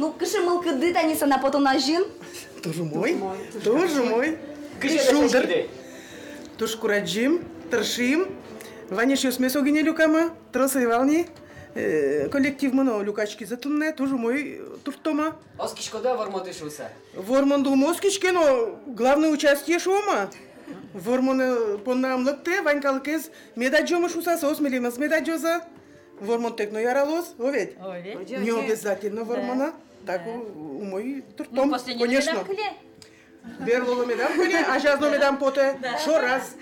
Ну, кышымыл кыды танисана потом на жин. Тоже мой. Шулдыр. Туш кураджим, тыршим. Ваниш ёсмесо гине люкама, тросайвални. Коллектив моно люкачки затунне, тоже мой туртома. Оскишкода вормодышуса. Вормонду москички, но главное участие шома. Вормоны поннамлыкте, ванькалкез медаджома шуса, сос милимас медаджоза. Вормон текно яралос, оведь? Не обязательно вормона. Так, у мой туртом, конечно. Берлого медам куле, а сейчас но медам поте. Шо раз.